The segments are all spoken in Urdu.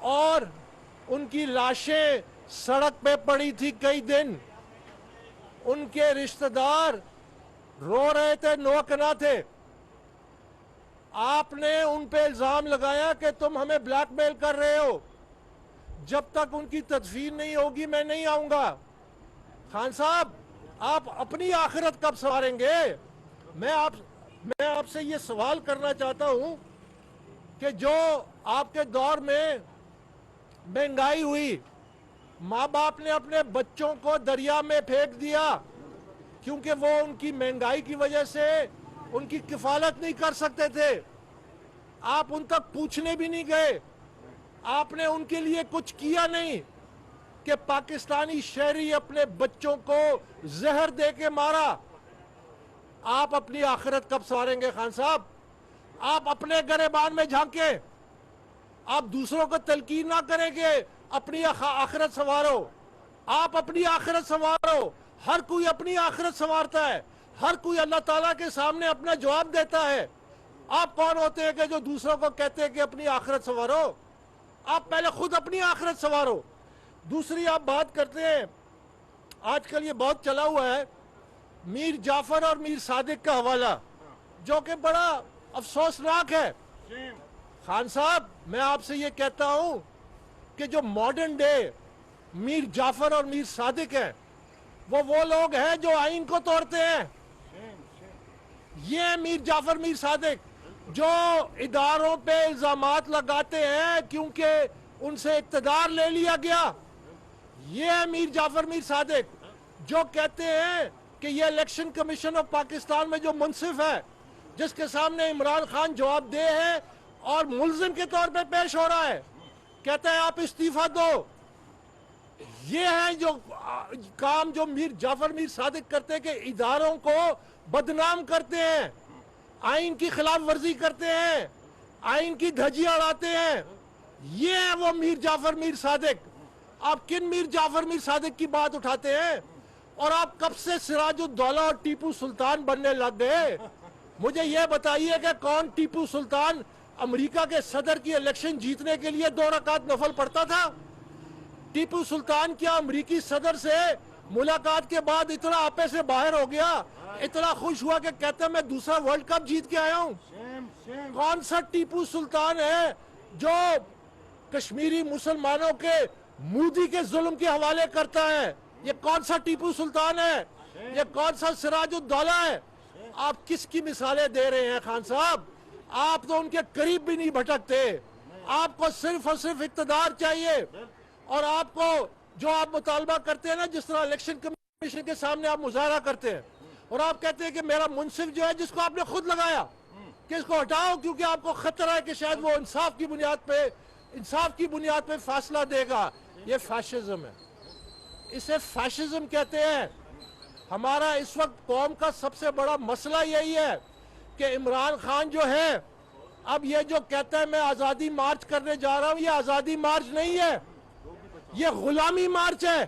اور ان کی لاشیں سڑک پہ پڑی تھی کئی دن. ان کے رشتہ دار رو رہے تھے, نوکنا تھے. آپ نے ان پہ الزام لگایا کہ تم ہمیں بلیک میل کر رہے ہو, جب تک ان کی تدفین نہیں ہوگی میں نہیں آؤں گا. خان صاحب, آپ اپنی آخرت کب سنواریں گے؟ میں آپ سے یہ سوال کرنا چاہتا ہوں کہ جو آپ کے دور میں مہنگائی ہوئی, ماں باپ نے اپنے بچوں کو دریا میں پھینک دیا کیونکہ وہ ان کی مہنگائی کی وجہ سے ان کی کفالت نہیں کر سکتے تھے. آپ ان تک پوچھنے بھی نہیں گئے, آپ نے ان کے لیے کچھ کیا نہیں کہ پاکستانی شہری اپنے بچوں کو زہر دے کے مارا. آپ اپنی آخرت کب سنواریں گے خان صاحب؟ آپ اپنے گریبان میں جھانکیں, آپ دوسروں کو تلقین نہ کریں گے اپنی آخرت سنوارو. آپ اپنی آخرت سنوارو. ہر کوئی اپنی آخرت سنوارتا ہے, ہر کوئی اللہ تعالیٰ کے سامنے اپنا جواب دیتا ہے. آپ کون ہوتے ہیں کہ جو دوسروں کو کہتے ہیں کہ اپنی آخرت سنوارو؟ آپ پہلے خود اپنی آخرت سنوارو. دوسری آپ بات کرتے ہیں, آج کل یہ بہت چلا ہوا ہے میر جعفر اور میر صادق کا حوالہ, جو کہ بڑا افسوسناک ہے. خان صاحب, میں آپ سے یہ کہتا ہوں کہ جو ماڈرن ڈے میر جعفر اور میر صادق ہیں وہ لوگ ہیں جو آئین کو توڑتے ہیں. یہ میر جعفر میر صادق جو اداروں پہ الزامات لگاتے ہیں کیونکہ ان سے اقتدار لے لیا گیا. یہ ہے میر جعفر میر صادق جو کہتے ہیں کہ یہ الیکشن کمیشن آف پاکستان میں جو منصف ہے, جس کے سامنے عمران خان جواب دہ ہے اور ملزم کے طور پہ پیش ہو رہا ہے, کہتا ہے آپ استعفیٰ دو. یہ ہے جو کام جو میر جعفر میر صادق کرتے ہیں کہ اداروں کو بدنام کرتے ہیں, آئین کی خلاف ورزی کرتے ہیں, آئین کی دھجیاں اڑاتے ہیں. یہ ہے وہ میر جعفر میر صادق. آپ کن میر جعفر میر صادق کی بات اٹھاتے ہیں؟ اور آپ کب سے سراج الدولہ اور ٹیپو سلطان بننے لگ گئے؟ مجھے یہ بتائیے کہ کون ٹیپو سلطان امریکہ کے صدر کی الیکشن جیتنے کے لیے 2 رکعت نفل پڑھتا تھا؟ ٹیپو سلطان کیا امریکی صدر سے ملاقات کے بعد اتنا آپے سے باہر ہو گیا, اتنا خوش ہوا کہ کہتا ہے میں دوسرا ورلڈ کپ جیت کے آیا ہوں؟ کون سا ٹیپو سلطان ہے جو کشمیری مسلمانوں کے مودی کے ظلم کے حوالے کرتا ہے؟ یہ کون سا ٹیپو سلطان ہے؟ یہ کون سا سراج الدولہ ہے؟ آپ کس کی مثالیں دے رہے ہیں خان صاحب؟ آپ تو ان کے قریب بھی نہیں بھٹکتے. آپ کو صرف اور صرف اقتدار چاہیے, اور آپ کو جو آپ مطالبہ کرتے ہیں نا, جس طرح الیکشن کمیشن کے سامنے آپ مظاہرہ کرتے ہیں اور آپ کہتے ہیں کہ میرا منصف جو ہے جس کو آپ نے خود لگایا کہ اس کو ہٹاؤ کیونکہ آپ کو خطرہ ہے کہ شاید وہ انصاف کی بنیاد پہ فیصلہ دے گا. یہ فیشزم ہے, اسے فیشزم کہتے ہیں. ہمارا اس وقت قوم کا سب سے بڑا مسئلہ یہی ہے کہ عمران خان جو ہے, اب یہ جو کہتا ہے میں آزادی مارچ کرنے جا رہا ہوں, یہ آزادی مارچ نہیں ہے, یہ غلامی مارچ ہے.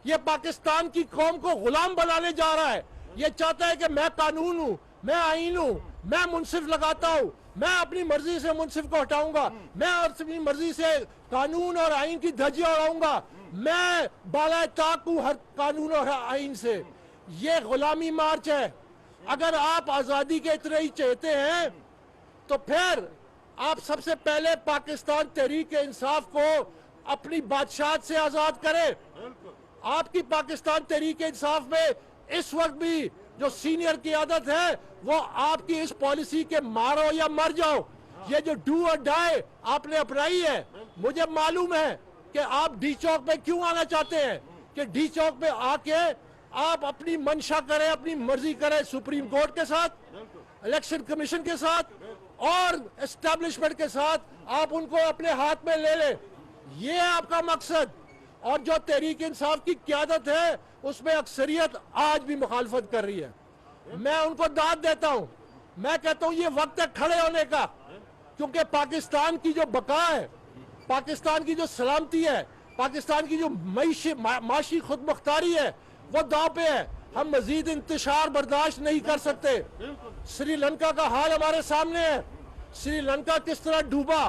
یہ پاکستان کی قوم کو غلام بنانے جا رہا ہے. یہ چاہتا ہے کہ میں قانون ہوں, میں آئین ہوں, میں منصف لگاتا ہوں, میں اپنی مرضی سے منصف کو ہٹاؤں گا, میں اپنی مرضی سے قانون اور آئین کی دھجیاں اڑاؤں گا, میں بالائے طاق ہوں ہر قانون اور آئین سے. یہ غلامی مارچ ہے. اگر آپ آزادی کے اتنے ہی چاہتے ہیں تو پھر آپ سب سے پہلے پاکستان تحریک انصاف کو اپنی بادشاہت سے آزاد کریں. آپ کی پاکستان تحریک انصاف میں اس وقت بھی جو سینئر قیادت ہے وہ آپ کی اس پالیسی کے مارو یا مر جاؤ, یہ جو ڈو اور ڈائی آپ نے اپنائی ہے. مجھے معلوم ہے کہ آپ ڈی چوک پہ کیوں آنا چاہتے ہیں, کہ ڈی چوک پہ آ کے آپ اپنی منشا کریں, اپنی مرضی کریں سپریم کورٹ کے ساتھ, الیکشن کمیشن کے ساتھ اور اسٹیبلشمنٹ کے ساتھ, آپ ان کو اپنے ہاتھ میں لے لیں. یہ ہے آپ کا مقصد. اور جو تحریک انصاف کی قیادت ہے اس میں اکثریت آج بھی مخالفت کر رہی ہے. میں ان کو داد دیتا ہوں, میں کہتا ہوں یہ وقت ہے کھڑے ہونے کا, کیونکہ پاکستان کی جو بقا ہے, پاکستان کی جو سلامتی ہے, پاکستان کی جو معاشی خود مختاری ہے وہ داؤ پہ ہے. ہم مزید انتشار برداشت نہیں کر سکتے. سری لنکا کا حال ہمارے سامنے ہے, سری لنکا کس طرح ڈوبا,